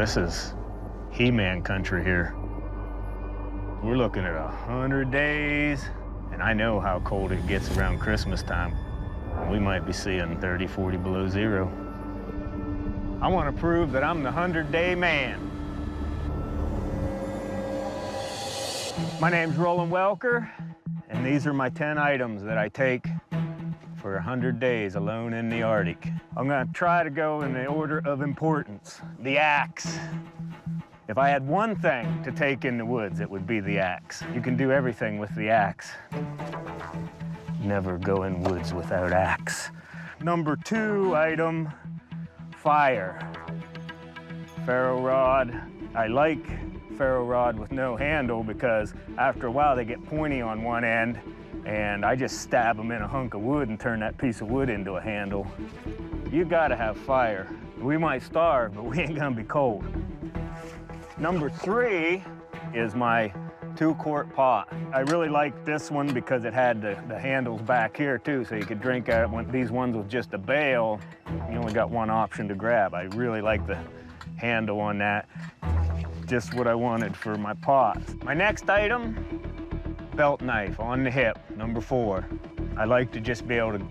This is He-Man country here. We're looking at 100 days, and I know how cold it gets around Christmas time. We might be seeing 30, 40 below zero. I want to prove that I'm the 100-day man. My name's Roland Welker, and these are my 10 items that I take for 100 days alone in the Arctic. I'm gonna try to go in the order of importance. The axe. If I had one thing to take in the woods, it would be the axe. You can do everything with the axe. Never go in woods without axe. Number 2 item, fire. Ferro rod. I like ferro rod with no handle because after a while they get pointy on one end, and I just stab them in a hunk of wood and turn that piece of wood into a handle. You gotta have fire. We might starve, but we ain't gonna be cold. Number 3 is my 2-quart pot. I really like this one because it had the handles back here too, so you could drink out of these ones with just a bail. You only got one option to grab. I really like the handle on that. Just what I wanted for my pot. My next item, belt knife on the hip, number 4. I like to just be able to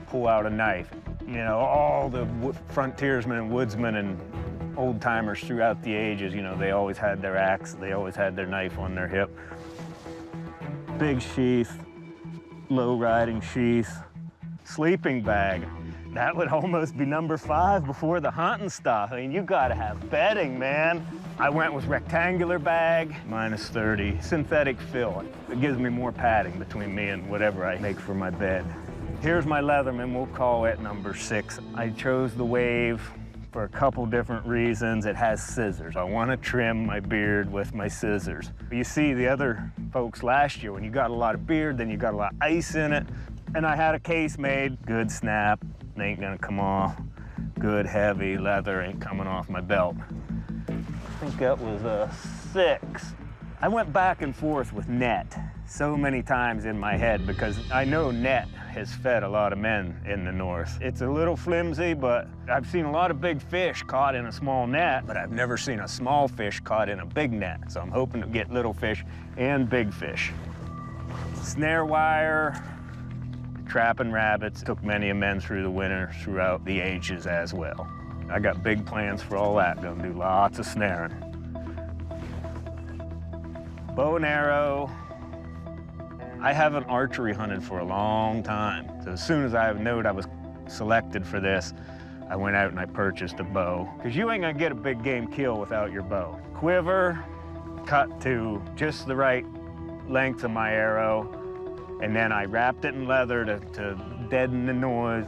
pull out a knife. You know, all the frontiersmen and woodsmen and old timers throughout the ages, you know, they always had their axe, they always had their knife on their hip. Big sheath, low riding sheath, sleeping bag. That would almost be number 5 before the hunting stuff. I mean, you gotta have bedding, man. I went with rectangular bag, -30, synthetic fill. It gives me more padding between me and whatever I make for my bed. Here's my Leatherman, we'll call it number 6. I chose the Wave for a couple different reasons. It has scissors. I want to trim my beard with my scissors. You see the other folks last year, when you got a lot of beard, then you got a lot of ice in it. And I had a case made, good snap, ain't gonna come off. Good heavy leather, ain't coming off my belt. I think that was a 6. I went back and forth with net so many times in my head because I know net has fed a lot of men in the north. It's a little flimsy, but I've seen a lot of big fish caught in a small net, but I've never seen a small fish caught in a big net. So I'm hoping to get little fish and big fish. Snare wire, trapping rabbits. Took many a men through the winter throughout the ages as well. I got big plans for all that. Gonna do lots of snaring. Bow and arrow. I haven't archery hunted for a long time. So as soon as I knowed I was selected for this, I went out and I purchased a bow. Because you ain't gonna get a big game kill without your bow. Quiver, cut to just the right length of my arrow. And then I wrapped it in leather to deaden the noise.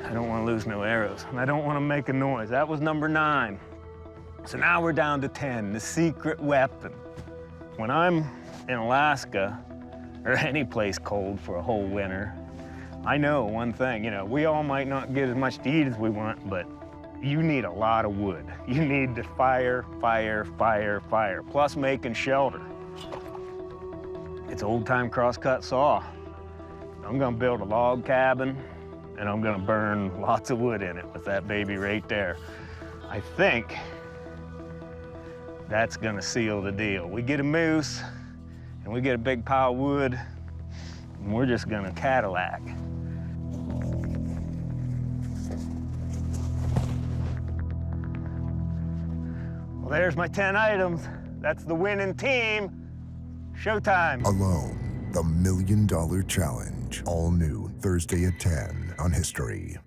I don't want to lose no arrows, and I don't want to make a noise. That was number 9. So now we're down to 10, the secret weapon. When I'm in Alaska, or any place cold for a whole winter, I know one thing, you know, we all might not get as much to eat as we want, but you need a lot of wood. You need to fire, fire, fire, fire, plus making shelter. It's old-time crosscut saw. I'm gonna build a log cabin, and I'm gonna burn lots of wood in it with that baby right there. I think that's gonna seal the deal. We get a moose, and we get a big pile of wood, and we're just gonna Cadillac. Well, there's my 10 items. That's the winning team. Showtime. Alone, the $1 Million Challenge. All new Thursday at 10 on History.